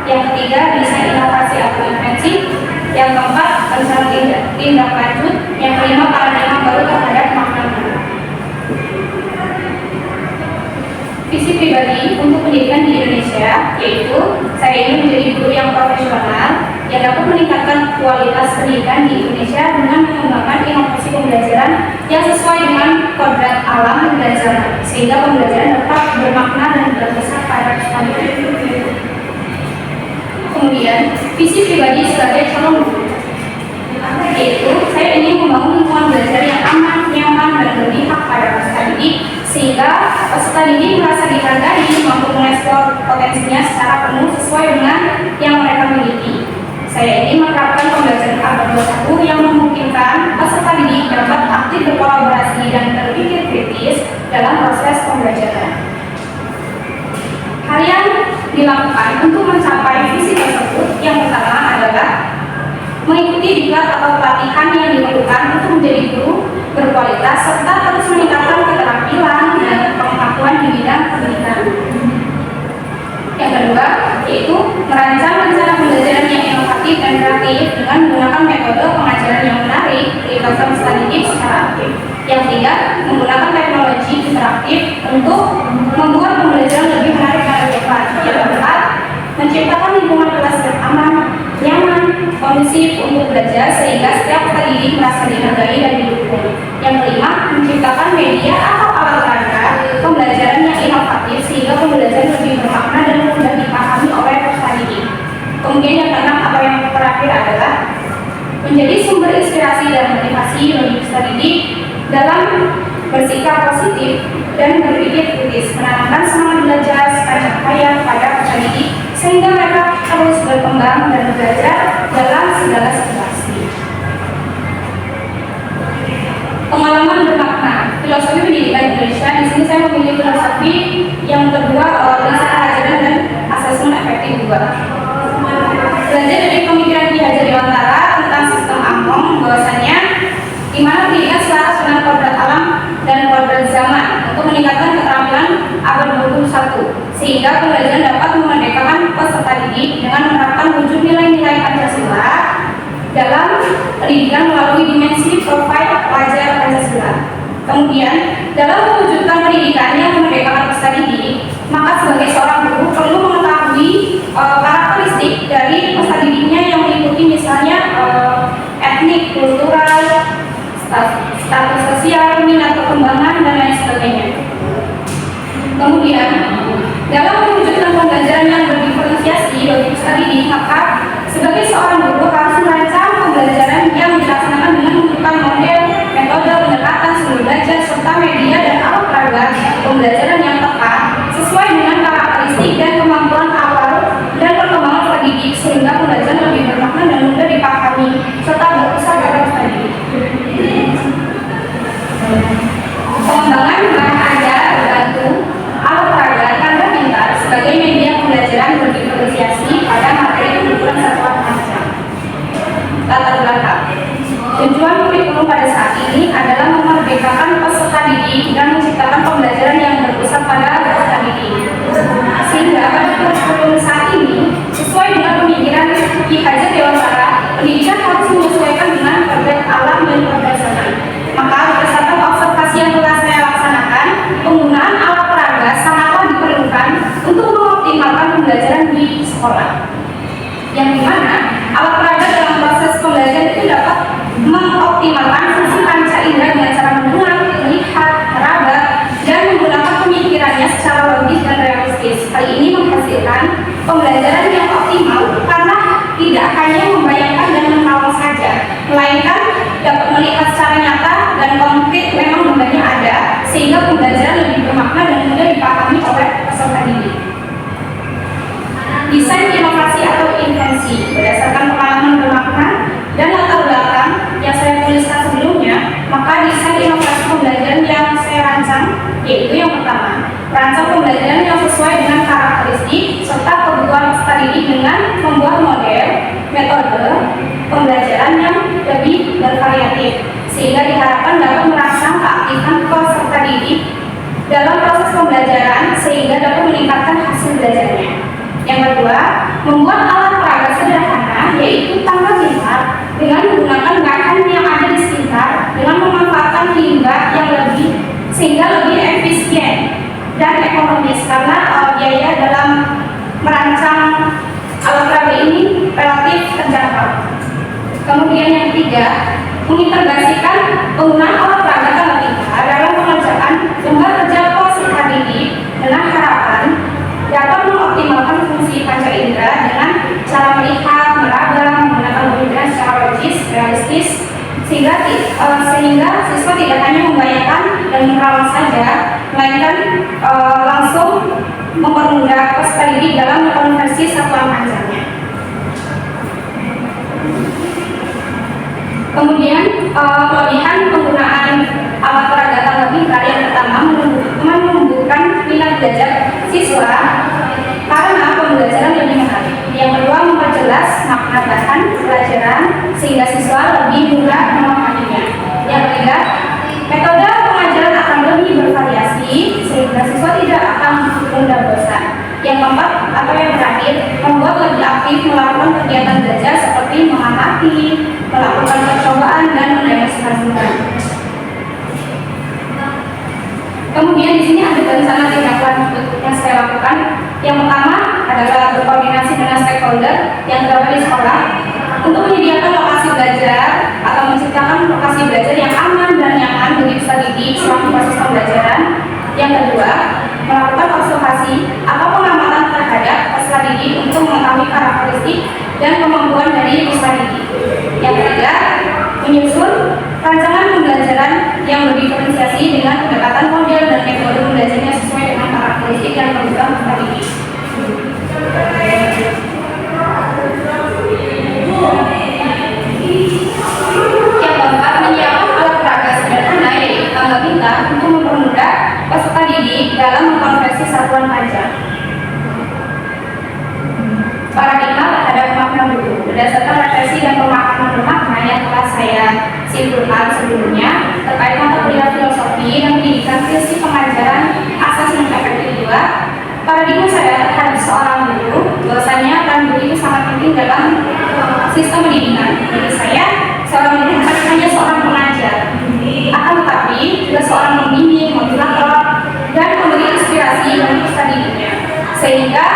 Yang ketiga, desain inovasi atau invensi. Yang keempat, rencana tindak lanjut. Yang kelima, paradigma baru terhadap makna guru. Visi pribadi untuk pendidikan di Indonesia yaitu saya ingin menjadi guru yang profesional yang dapat meningkatkan kualitas pendidikan di Indonesia dengan mengembangkan inovasi pembelajaran yang sesuai dengan kodrat alam dan zaman sehingga pembelajaran dapat bermakna dan berkesan pada peserta. Kemudian visi pribadi sebagai calon guru yaitu saya ingin membangun lingkungan belajar yang aman, nyaman, dan berpihak pada peserta didik sehingga peserta didik merasa dihargai, mampu mengeksplor potensinya secara penuh sesuai dengan yang mereka miliki. Saya ingin menerapkan pembelajaran abad 21 yang memungkinkan peserta didik dapat aktif berkolaborasi dan berpikir kritis dalam proses pembelajaran. Hal yang dilakukan untuk mencapai visi tersebut yang pertama adalah mengikuti diklat atau pelatihan yang diperlukan untuk menjadi guru berkualitas serta terus meningkatkan keterampilan dan pengetahuan di bidang pendidikan. Yang kedua, yaitu merancang rencana pembelajaran yang inovatif dan kreatif dengan menggunakan metode pengajaran yang menarik, melibatkan peserta didik secara aktif. Yang ketiga, menggunakan teknologi interaktif untuk membuat pembelajaran lebih menarik dan relevan. Yang keempat, menciptakan lingkungan kelas yang aman, nyaman, kondusif untuk belajar sehingga setiap peserta didik merasa dihargai dan didukung. Yang kelima, menciptakan media atau alat peraga pembelajaran yang inovatif sehingga pembelajaran lebih bermakna dan mudah dipahami oleh peserta didik. Kemudian yang keenam atau yang terakhir adalah menjadi sumber inspirasi dan motivasi bagi peserta didik dalam bersikap positif dan berpikir kritis, menanamkan semangat belajar sepanjang hayat pada peserta didik sehingga mereka terus berkembang dan belajar dalam segala situasi. Pengalaman bermakna, filosofi pendidikan Indonesia. Di sini saya memilih filosofi yang kedua, prinsip pengajaran dan asesmen efektif juga. Belajar dari pemikiran Ki Hajar Dewantara tentang sistem Among bahwasanya di mana pendidikan selaras dengan kodrat alam dan kodrat zaman untuk meningkatkan keterampilan abad 21 sehingga pembelajaran dapat memerdekakan peserta didik dengan menerapkan wujud nilai-nilai Pancasila dalam pendidikan melalui dimensi profil pelajar Pancasila. Kemudian dalam mewujudkan pendidikan yang memerdekakan peserta didik, maka sebagai seorang guru perlu mengetahui karakteristik dari peserta didiknya yang meliputi misalnya etnik, kultural, status sosial, minat perkembangan, dan lain sebagainya. Kemudian, dalam mewujudkan pembelajaran yang berdiferensiasi bagi peserta didik, maka sebagai seorang guru harus merancang pembelajaran yang dilaksanakan dengan menggunakan model, metode, pendekatan, sumber belajar, serta media dan alat peraga pembelajaran yang tepat sesuai dengan karakteristik dan kemampuan awal dan perkembangan peserta didik sehingga pembelajaran lebih bermakna dan mudah dipahami serta berkesan pada peserta didik. Pengembangan bahan ajar bergantung alat peraga tanda pintar sebagai media pembelajaran berdiferensiasi pada materi pengukuran satuan ajar. Latar belakang tujuan kurikulum pada saat ini adalah memerdekakan peserta didik dan menciptakan pembelajaran yang berpusat pada peserta didik sehingga pada kurikulum saat ini sesuai dengan pemikiran Ki Hajar Dewantara, pendidikan harus menyesuaikan dengan kodrat alam dan kodrat zaman. Maka berdasarkan observasi yang telah saya laksanakan, penggunaan alat peraga sangatlah diperlukan untuk mengoptimalkan pembelajaran di sekolah. Yang dimana alat peraga dalam proses pembelajaran itu dapat mengoptimalkan fungsi panca indera dengan cara mendengar, melihat, meraba, dan menggunakan pemikirannya secara logis dan realistis. Hal ini menghasilkan pembelajaran yang optimal karena tidak hanya membayangkan dan menghafal saja, melainkan dapat melihat secara nyata dan konkret memang bendanya ada sehingga pembelajaran lebih bermakna dan mudah dipahami oleh peserta didik. Desain inovasi atau invensi berdasarkan pengalaman bermakna dan latar belakang yang saya tuliskan sebelumnya, maka desain inovasi pembelajaran yang saya rancang yaitu yang pertama, rancang pembelajaran yang sesuai dengan karakteristik serta kebutuhan peserta didik dengan membuat model, metode pembelajaran yang lebih bervariatif sehingga diharapkan dapat merangsang keaktifan peserta didik dalam proses pembelajaran sehingga dapat meningkatkan hasil belajarnya. Yang kedua, membuat alat peraga sederhana yaitu tangga pintar dengan menggunakan bahan yang ada di sekitar dengan memanfaatkan limbah yang lebih sehingga lebih efisien dan ekonomis karena biaya dalam merancang alat peraga ini relatif terjangkau. Kemudian yang ketiga, mengintegrasikan penggunaan alat peraga tangga pintar dalam pengerjaan lembar kerja peserta didik dengan harapan dapat mengoptimalkan fungsi panca indera dengan cara melihat, meraba, menggunakan pemikiran secara logis, realistis, sehingga siswa tidak hanya membayangkan dan merawat saja, melainkan langsung mempermudah peserta didik dalam konversi satuan panjangnya. Kemudian kelebihan penggunaan alat peraga tangga pintar yang pertama menumbuhkan minat belajar siswa karena pembelajaran lebih menarik. Yang kedua, memperjelas makna bahan pelajaran sehingga siswa lebih mudah memahaminya. Yang ketiga, metode pengajaran akan lebih bervariasi sehingga siswa tidak akan mudah bosan. Yang keempat atau yang terakhir, membuat lebih aktif melakukan kegiatan belajar seperti mengamati, melakukan percobaan dan mendemonstrasikan. Kemudian di sini ada rencana tindak lanjut yang saya lakukan. Yang pertama adalah berkoordinasi dengan stakeholder yang terdapat di sekolah untuk menyediakan lokasi belajar atau menciptakan lokasi belajar yang aman dan nyaman bagi peserta didik selama proses pembelajaran. Yang kedua, melakukan observasi atau pengamatan terhadap peserta didik untuk mengetahui karakteristik dan kemampuan dari peserta didik. Yang ketiga, menyusun rancangan pembelajaran yang berdiferensiasi dengan pendekatan model dan metode pembelajaran sesuai dengan karakteristik dan kebutuhan peserta didik. Yang keempat, menyiapkan alat peraga sederhana yaitu tangga pintar untuk mempermudah peserta didik dalam mengkonversi satuan panjang. Paradigma terhadap makna buku berdasarkan refleksi dan pemahaman bermakna yang telah saya simpulkan sebelumnya terkait mata kuliah filosofi dan pendidikan prinsip pengajaran asesmen efektif 2. Paradigma saya terhadap seorang guru bahwasanya peran guru itu sangat penting dalam sistem pendidikan. Jadi saya seorang guru bukan hanya seorang pengajar, akan tetapi juga seorang pembimbing, motivator, dan memberi inspirasi bagi peserta didiknya. Sehingga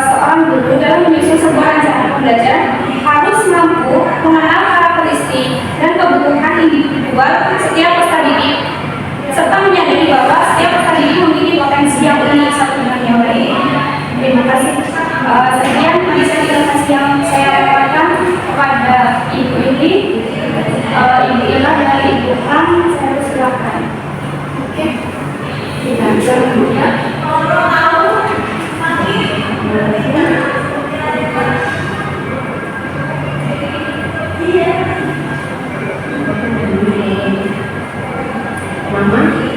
seorang guru dalam menyusun sebuah rancangan pembelajaran harus mampu mengenal karakteristik dan kebutuhan individual setiap peserta didik serta menyadari bahwa setiap peserta didik memiliki potensi yang unik satu dengan yang lain. Terima kasih. Sekian presentasi yang saya lakukan kepada Ibu Ili, Ibu Ila dan Ibu Ham. Saya persilakan. Oke. Kita bisa membuka.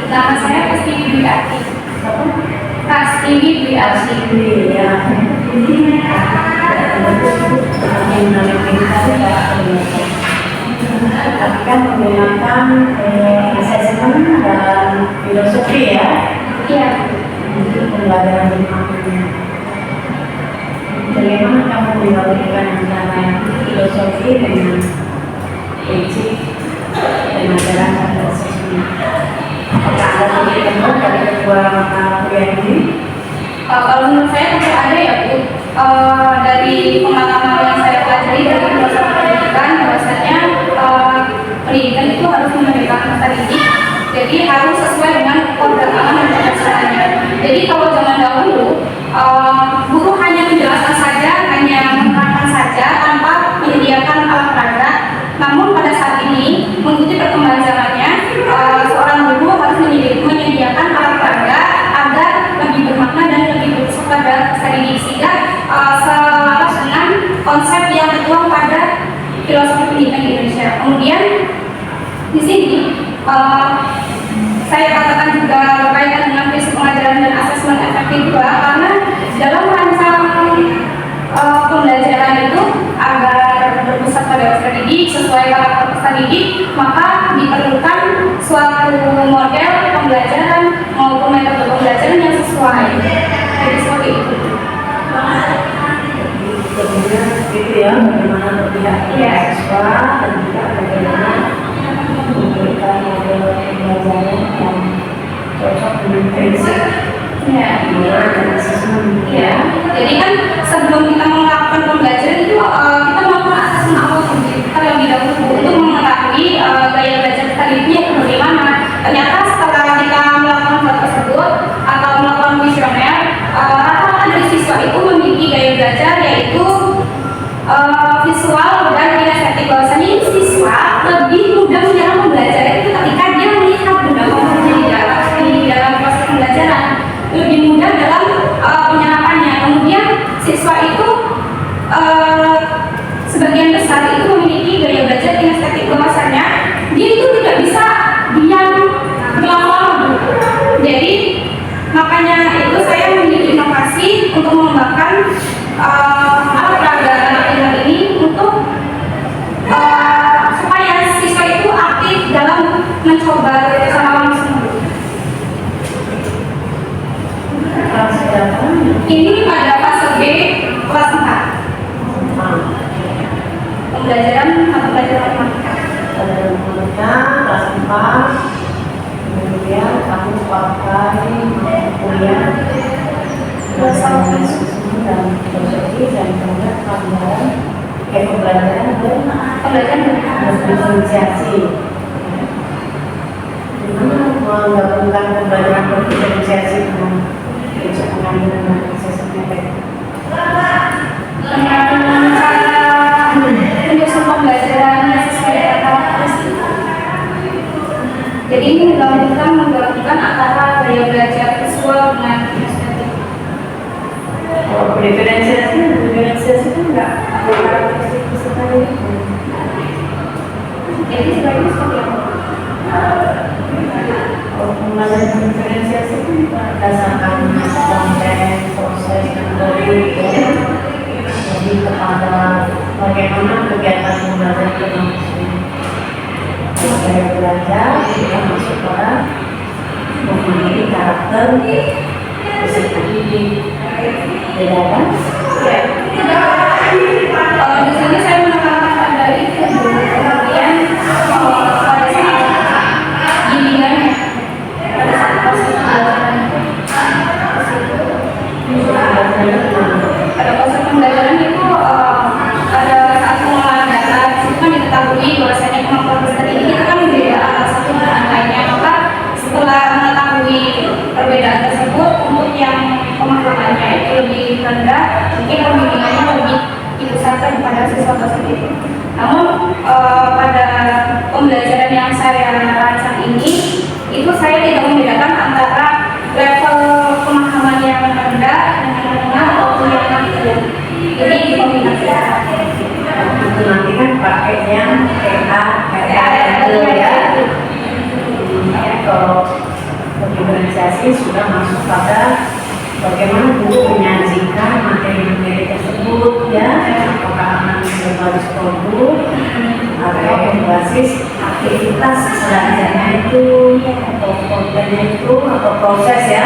Nama saya Pastiwi Dwi Arti. Pastiwi Dwi Arti. Ya. Tapi kan menggunakan asesmen dan filosofi ya. Iya. Untuk pembelajaran bermakna. Bagaimana kamu menggabungkan antara filosofi dengan prinsip pengajaran atau asesmen? Apakah ada titik temu dari kedua mata kuliah ini? Kalau menurut saya tentu ada ya Bu. Dari pengalaman yang saya pelajari dari filosofi pendidikan, bahwasanya pendidikan itu harus memberikan peserta didik. Jadi harus sesuai dengan kodrat aman dan pancasila. Jadi kalau zaman dahulu guru hanya menjelaskan saja, hanya menerangkan saja tanpa menyediakan alat peraga. Namun pada saat ini mengikuti perkembangan zamannya, seorang guru harus menyediakan alat peraga agar lebih bermakna dan lebih berpesan pada peserta didik sehingga selaras dengan konsep yang tertuang pada filosofi pendidikan di Indonesia. Kemudian di sini saya katakan juga berkaitan dengan prinsip pengajaran dan asesmen efektif juga karena dalam merancang pembelajaran itu agar berpusat pada peserta didik sesuai karakter peserta didik, maka diperlukan suatu model pembelajaran maupun metode pembelajaran yang sesuai. Jadi seperti itu. ya, bagaimana berpihak kepada siswa dan juga bagaimana memberikan model pembelajaran yang cocok dengan prinsip dan siswa. Ya, jadi kan sebelum kita melakukan pembelajaran itu kita melakukan asesmen awal terlebih dahulu untuk mengetahui gaya belajar tadinya bagaimana. Ternyata setelah kita melakukan hal tersebut atau melakukan kuesioner, rata-rata dari siswa itu memiliki gaya belajar yaitu visual dan kinestetik. Bahwasanya ini siswa lebih mudah menyerap pembelajaran itu ketika dia melihat benda-benda di dalam proses pembelajaran, lebih mudah dalam penyerapannya. Kemudian siswa itu sebagian besar itu memiliki gaya belajar kinestetik, bahwasanya dia itu tidak bisa diam berlama-lama. Jadi makanya itu saya memiliki inovasi untuk mengembangkan alat peraga anak pintar ini untuk supaya siswa itu aktif dalam mencoba secara langsung. Ini pada fase B kelas 4. Pembelajaran matematika. Kelas 4, kemudian kamu pakai kuliah berdasarkan diskusi dan filosofi dan kemudian pembelajaran berdiferensiasi. Gimana menggabungkan pembelajaran berdiferensiasi dengan prinsip pengambilan dan proses metode? Menyusun pembelajaran yang sesuai dengan karakteristik. Jadi ini menggabungkan antara gaya belajar visual dengan kinestetik. Kalau diferensiasi itu enggak karakteristik peserta didik. Jadi sebaiknya seperti apa? Kalau pembelajaran diferensiasi itu berdasarkan konten, proses, metode, ya. Lebih kepada bagaimana kegiatan pembelajaran berlangsung. Saya belajar kita masuk pada memiliki karakter peserta didik. Beda kan? Ya. Di sini saya menekankan dari kemudian pada saat bimbingannya, pada saat proses pembelajaran. Pada proses pembelajaran itu pada saat pengolahan data itu kan diketahui bahwasanya kemampuan peserta didik itu kan berbeda antara satu dengan lainnya. Maka setelah mengetahui perbedaan tersebut, untuk yang pemahamannya itu lebih rendah, mungkin pembimbingannya lebih dipusatkan kepada siswa tersebut. Namun pada pembelajaran yang saya rancang ini, itu saya tidak membedakan antara level pemahaman yang rendah dan yang menengah ataupun yang tinggi. Jadi dikombinasikan. Itu nanti kan pakai yang itu ya. Kalau diferensiasi sudah masuk pada bagaimana guru menyajikan materi-materi tersebut, ya, apakah akan berbasis produk atau berbasis aktivitas belajarnya itu atau kontennya itu atau proses, ya.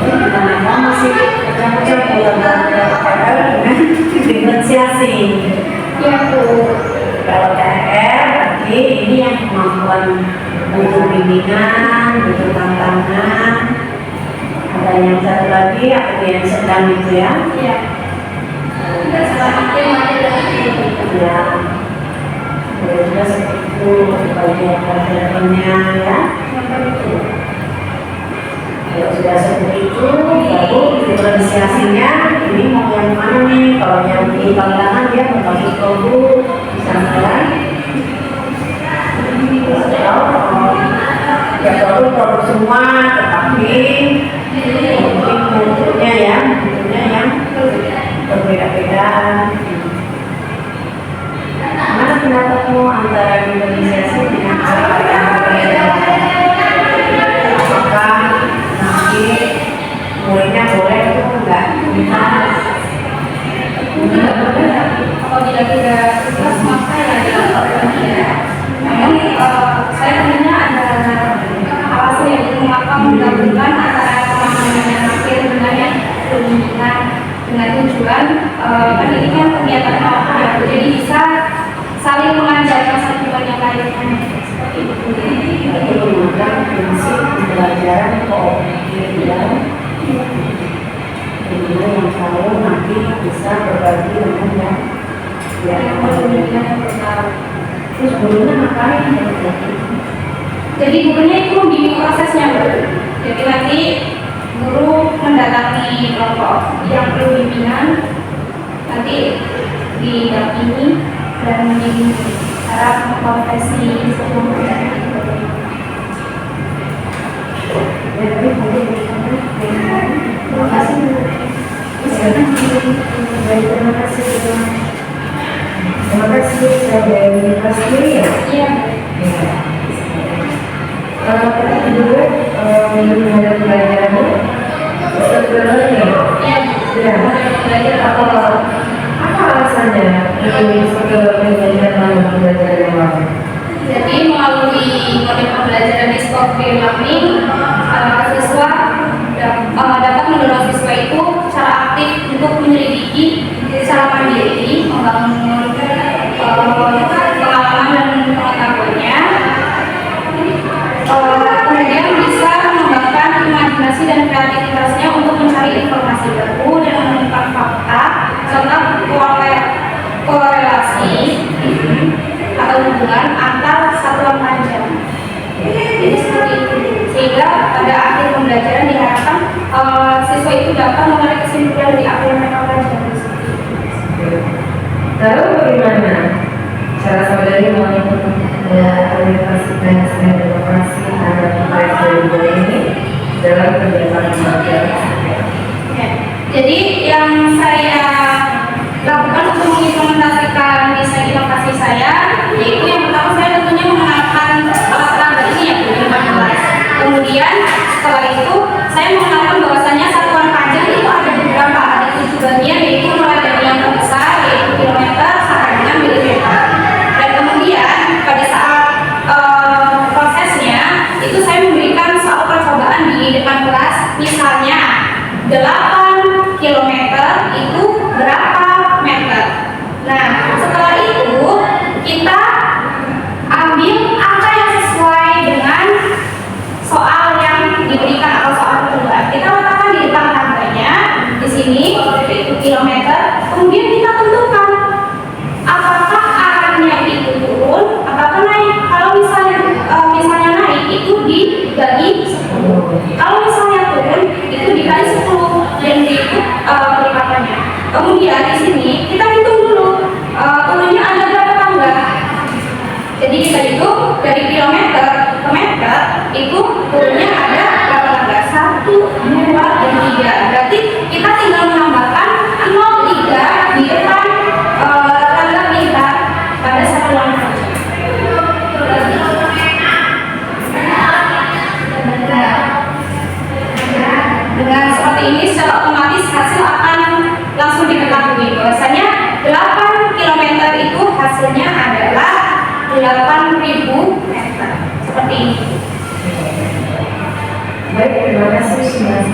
Kita masih pecah-pecah dengan diferensiasi. Ya, Kalau TR berarti ini yang kemampuan butuh bimbingan, butuh tantangan. Ada yang satu lagi apa yang sedang itu, ya? Iya. Ya. Sudah seperti itu bagian pelajarannya, ya. Kalau sudah seperti itu, baru diferensiasinya ini mau yang mana nih? Kalau yang di tantangan dia berbasis produk, misalnya. Ya produk semua, tetapi mungkin bentuknya yang berbeda-beda. Mana pendapatmu antara diferensiasi dengan cara yang berbeda? Apakah nanti muridnya boleh itu enggak? Apabila tidak ikhlas maka ya dilaporkan ya. Namun saya tentunya ada alasan yang mengapa menggabungkan antara pemahaman yang akhir dengan yang kemungkinan dengan tujuan pendidikan kegiatan awal, jadi bisa saling mengajarkan satu dengan yang lainnya seperti itu. Jadi memegang prinsip pembelajaran kooperatif, sehingga yang tahu nanti bisa berbagi dengan yang lainnya. Terus gurunya ngapain? Jadi gurunya itu membimbing prosesnya, Bu. Jadi nanti guru mendatangi kelompok yang perlu bimbingan, nanti didampingi dan membimbing cara mengkonversi sebelum mendatangi. Terima kasih. Terima kasih. Terima kasih dari pasti ya. Iya. Kalau kita juga menghadap pelajarannya sebenarnya Iya. belajar apa alasannya untuk pembelajaran yang lain? Jadi melalui model pembelajaran discovery learning, siswa dapat mendorong siswa itu secara aktif untuk menyelidiki secara mandiri, membangun pengalaman dan pengetahuannya. Kemudian bisa mengembangkan imajinasi dan kreativitasnya untuk mencari informasi baru dan menemukan fakta serta korelasi atau hubungan antar satuan pelajaran. Jadi seperti itu. Sehingga pada akhir pembelajaran diharapkan siswa itu dapat menarik kesimpulan dari apa yang mereka pelajari. Lalu bagaimana cara saudari mengimplementasikan demokrasi terhadap PSBB ini dalam kegiatan pembelajaran? Jadi yang saya lakukan untuk mengimplementasikan desain inovasi saya, yaitu yang pertama saya tentunya mengenalkan alat perangkat ini ya, di depan kelas. Kemudian setelah itu saya mengenalkan bahwasanya satuan panjang itu ada beberapa, ada 7 bagian, yaitu mulai dari yang terbesar yaitu kilometer sampai dengan milimeter. Dan kemudian pada saat prosesnya itu saya memberikan soal percobaan di depan kelas, misalnya 8 kilometer itu berapa meter. Nah, setelah itu kita ambil angka yang sesuai dengan soal yang diberikan atau soal percobaan. Kita letakkan di depan tandanya di sini yaitu kilometer. Kemudian kita tentukan apakah arahnya itu turun atau naik. Kalau misalnya naik itu dibagi 10. Kalau misalnya turun itu dikali 10 dan diikut peripatannya. Kemudian di sini kita hitung dulu turunnya ada berapa tangga. Jadi kita hitung dari kilometer ke meter itu turunnya ada berapa tangga? 1, 2, dan 3. Berarti kita tinggal menambahkan 0,3 di depan tangga kita pada satuan saja. Dengan seperti ini secara otomatis hasil akan langsung diketahui bahwasanya 8 km itu hasilnya adalah 8.000 meter. Seperti ini. Baik, terima kasih sudah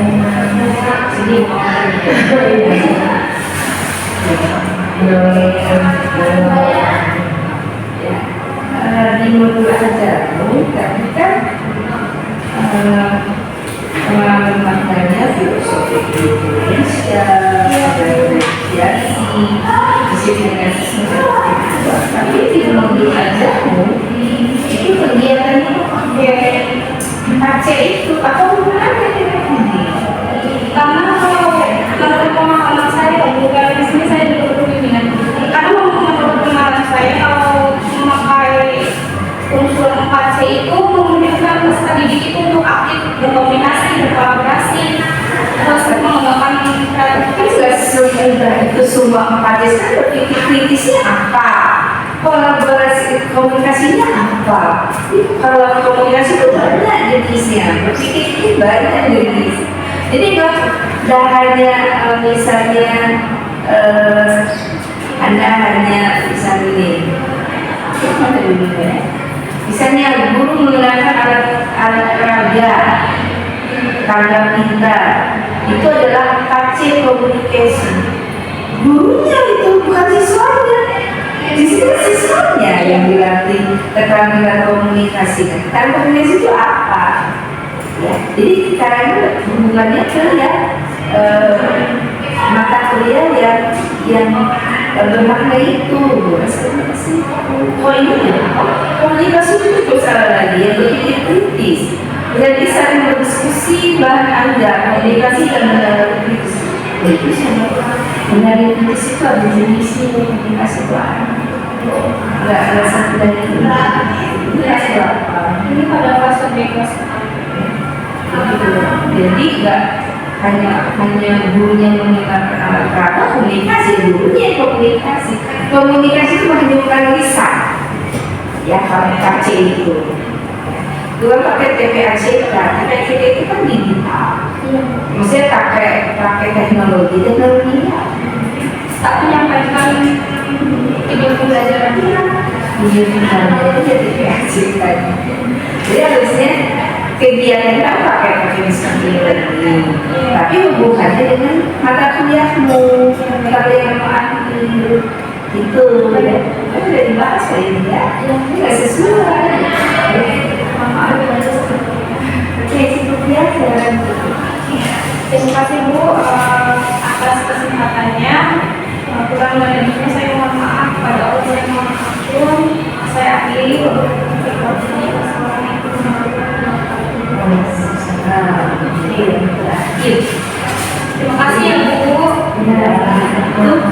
di modul ajar tadi kan maknanya filosofi Indonesia, apresiasi, disiplinasi seperti itu. Tapi di modul ajarmu itu kegiatannya AC itu apa hubungannya dengan ini? Karena kalau menurut pengalaman saya juga di sini saya juga berbimbingan. Karena menurut pengalaman saya kalau memakai unsur 4C itu memungkinkan peserta didik itu untuk aktif berkomunikasi, berkolaborasi, terus mengembangkan kreativitas. Itu semua 4C berpikir kritisnya apa? Kolaborasi komunikasinya apa? Kalau komunikasi itu banyak jenisnya, berpikir itu banyak jenis. Jadi kalau hanya misalnya Anda hanya bisa milih, misalnya guru menggunakan alat peraga, tanda pintar, itu adalah 4C. KC Communication. Gurunya itu bukan siswanya. Di sini siswanya yang dilatih keterampilan komunikasi. Keterampilan komunikasi itu apa? Ya, jadi karena hubungannya ke ya mata kuliah yang bermakna itu. Komunikasi itu juga salah lagi yang berpikir kritis. Jadi saling berdiskusi bahan Anda, komunikasi dan mengenal kritis. Itu sama mengenal kritis itu ada jenisnya komunikasi itu nggak ada satu dari itu. Ini pada fase bebas. Jadi nggak hanya gurunya mengenalkan alat kata komunikasi, gurunya komunikasi. Komunikasi itu menunjukkan lisan. Ya kalau KC itu. Dua pakai TPAC, TPAC itu kan digital. Maksudnya pakai teknologinya. Tak menyampaikan video pembelajaran. Video pembelajaran itu jadi TPAC tadi. Jadi harusnya kegiatan kita pakai teknologi, tapi hubungannya dengan mata kuliahmu, kalau yang mau ambil itu ya, kan udah dibahas kali ini ya, nggak sesuai. Oke, seperti biasa. Terima kasih Bu atas kesempatannya. Kurang lebihnya saya mohon maaf pada Allah yang Maha Ampun. Saya akhiri. Wassalamualaikum warahmatullahi wabarakatuh. Terima kasih. Terima kasih ya Bu.